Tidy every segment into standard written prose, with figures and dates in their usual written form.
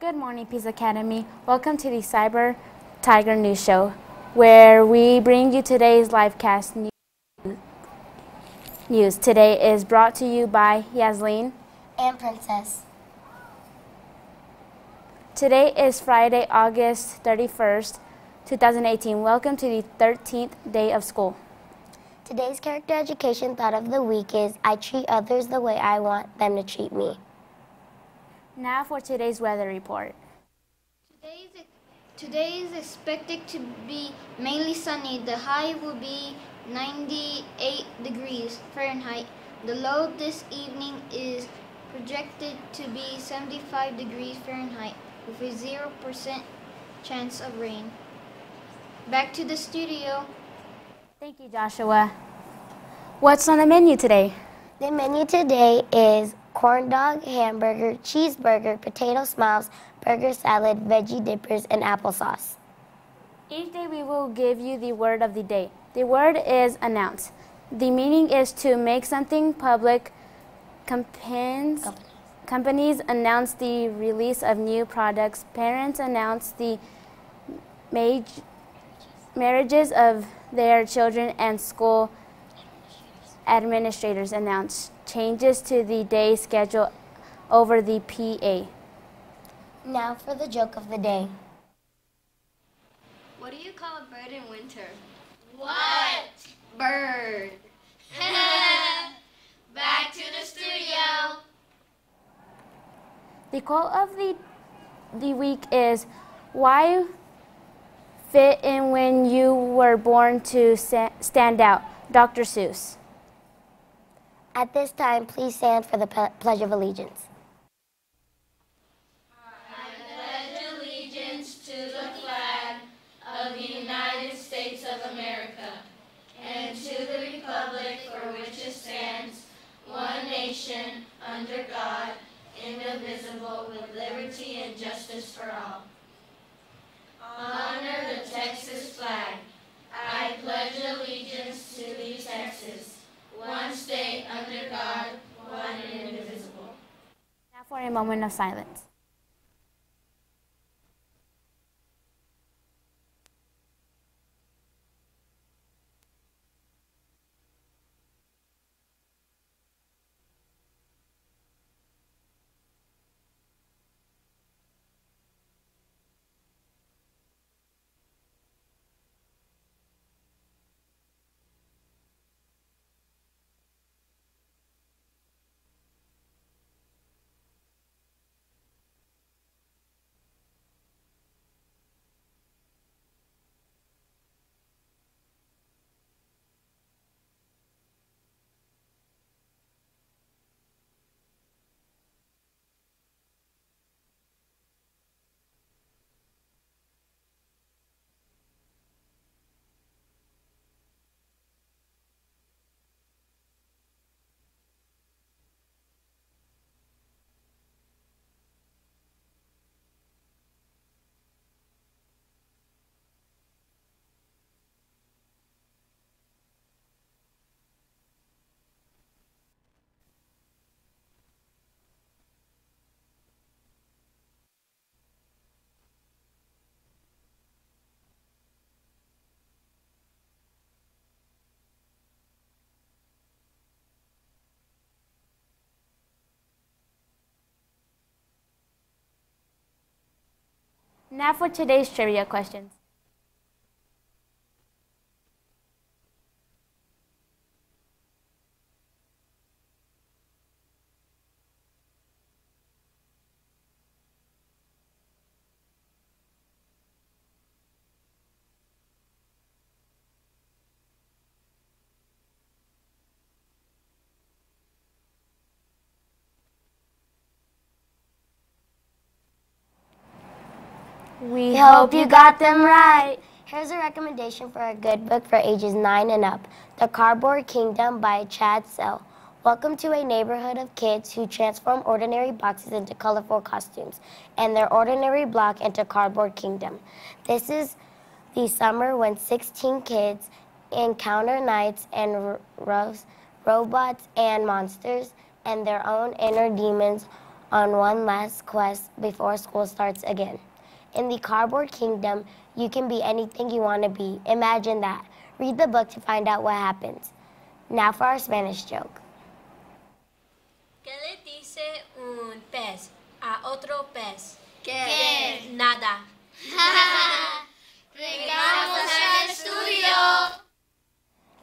Good morning, Pease Academy. Welcome to the Cyber Tiger News Show, where we bring you today's livecast news. Today is brought to you by Yasleen and Princess. Today is Friday, August 31st, 2018. Welcome to the 13th day of school. Today's character education thought of the week is, I treat others the way I want them to treat me. Now for today's weather report. Today is expected to be mainly sunny. The high will be 98 degrees Fahrenheit. The low this evening is projected to be 75 degrees Fahrenheit with a 0% chance of rain. Back to the studio. Thank you, Joshua. What's on the menu today? The menu today is corn dog, hamburger, cheeseburger, potato smiles, burger salad, veggie dippers, and applesauce. Each day we will give you the word of the day. The word is announce. The meaning is to make something public. Companies announce the release of new products. Parents announce the marriages of their children, and school administrators announce changes to the day schedule over the PA. Now for the joke of the day. What do you call a bird in winter? What? Bird. Back to the studio. The quote of the week is, why fit in when you were born to stand out? Dr. Seuss. At this time, please stand for the Pledge of Allegiance. I pledge allegiance to the flag of the United States of America and to the republic for which it stands, one nation, under God, indivisible, with liberty and justice for all. Honor the Texas flag. I pledge allegiance to the Texas, one state under God, one and indivisible. Now for a moment of silence. Now for today's trivia questions. We hope you got them right. Here's a recommendation for a good book for ages 9 and up, The Cardboard Kingdom by Chad Sell. Welcome to a neighborhood of kids who transform ordinary boxes into colorful costumes and their ordinary block into cardboard kingdom. This is the summer when 16 kids encounter knights and robots and monsters and their own inner demons on one last quest before school starts again. In the cardboard kingdom, you can be anything you want to be. Imagine that. Read the book to find out what happens. Now for our Spanish joke. ¿Qué le dice un pez a otro pez? ¿Qué? Nada. ¡Llegamos al estudio!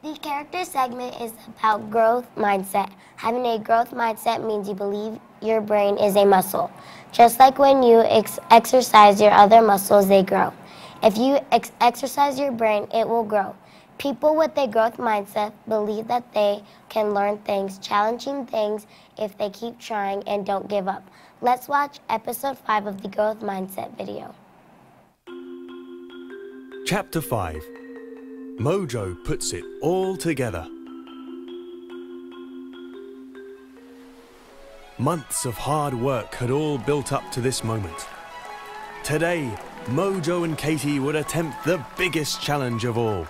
The character segment is about growth mindset. Having a growth mindset means you believe your brain is a muscle. Just like when you exercise your other muscles, they grow. If you exercise your brain, it will grow. People with a growth mindset believe that they can learn things, challenging things, if they keep trying and don't give up. Let's watch episode 5 of the growth mindset video. Chapter 5. Mojo puts it all together. Months of hard work had all built up to this moment. Today, Mojo and Katie would attempt the biggest challenge of all.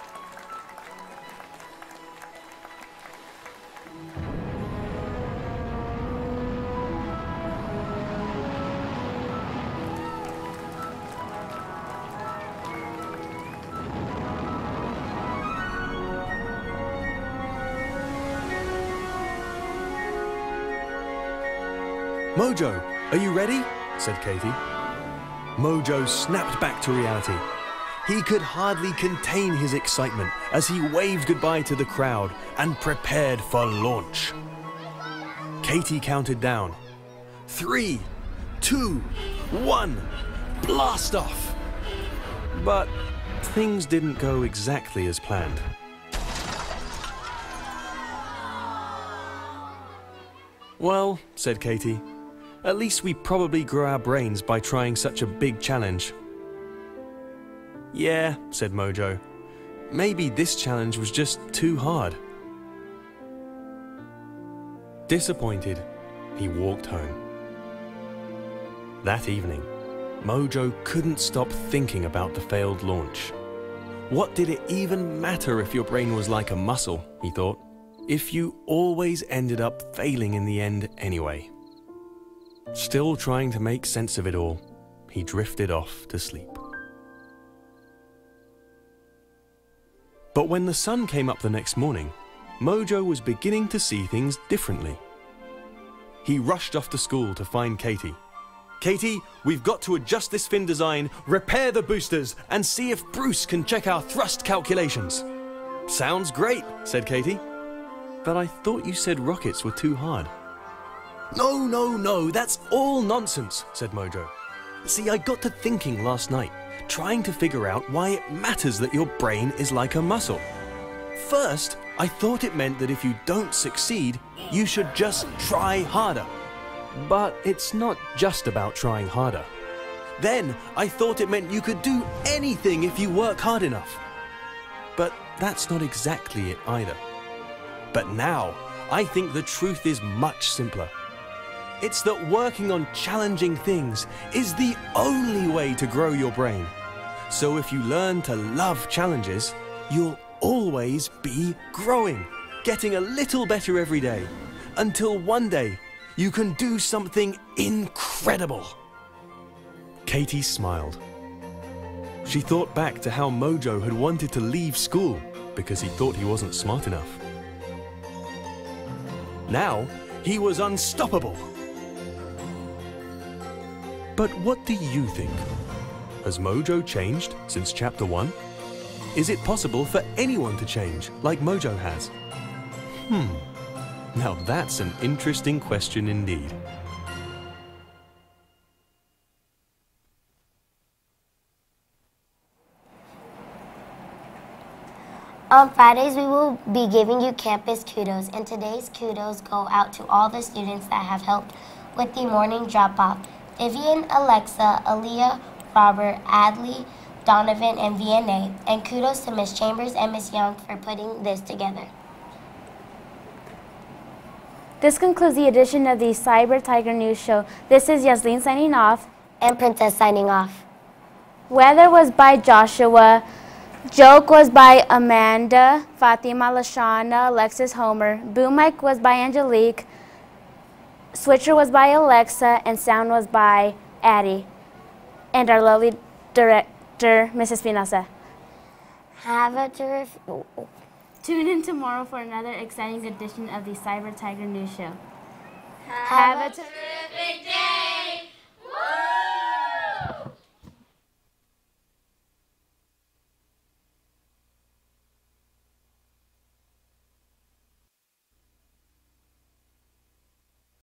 Mojo, are you ready? Said Katie. Mojo snapped back to reality. He could hardly contain his excitement as he waved goodbye to the crowd and prepared for launch. Katie counted down. 3, 2, 1, blast off! But things didn't go exactly as planned. Well, said Katie, at least we probably grow our brains by trying such a big challenge. Yeah, said Mojo. Maybe this challenge was just too hard. Disappointed, he walked home. That evening, Mojo couldn't stop thinking about the failed launch. What did it even matter if your brain was like a muscle, he thought, if you always ended up failing in the end anyway? Still trying to make sense of it all, he drifted off to sleep. But when the sun came up the next morning, Mojo was beginning to see things differently. He rushed off to school to find Katie. Katie, we've got to adjust this fin design, repair the boosters, and see if Bruce can check our thrust calculations. Sounds great, said Katie. But I thought you said rockets were too hard. No, that's all nonsense, said Mojo. See, I got to thinking last night, trying to figure out why it matters that your brain is like a muscle. First, I thought it meant that if you don't succeed, you should just try harder. But it's not just about trying harder. Then, I thought it meant you could do anything if you work hard enough. But that's not exactly it either. But now, I think the truth is much simpler. It's that working on challenging things is the only way to grow your brain. So if you learn to love challenges, you'll always be growing, getting a little better every day, until one day you can do something incredible. Katie smiled. She thought back to how Mojo had wanted to leave school because he thought he wasn't smart enough. Now, he was unstoppable. But what do you think? Has Mojo changed since Chapter 1? Is it possible for anyone to change like Mojo has? Now that's an interesting question indeed. On Fridays, we will be giving you campus kudos, and today's kudos go out to all the students that have helped with the morning drop-off. Vivian, Alexa, Aaliyah, Robert, Adley, Donovan, and VNA, and kudos to Miss Chambers and Miss Young for putting this together. This concludes the edition of the Cyber Tiger News Show. This is Yasleen signing off. And Princess signing off. Weather was by Joshua. Joke was by Amanda, Fatima, Lashana, Alexis, Homer. Boom Mic was by Angelique. Switcher was by Alexa, and sound was by Addie, and our lovely director, Mrs. Espinosa. Have a terrific... Tune in tomorrow for another exciting edition of the Cyber Tiger News Show. Have a terrific day!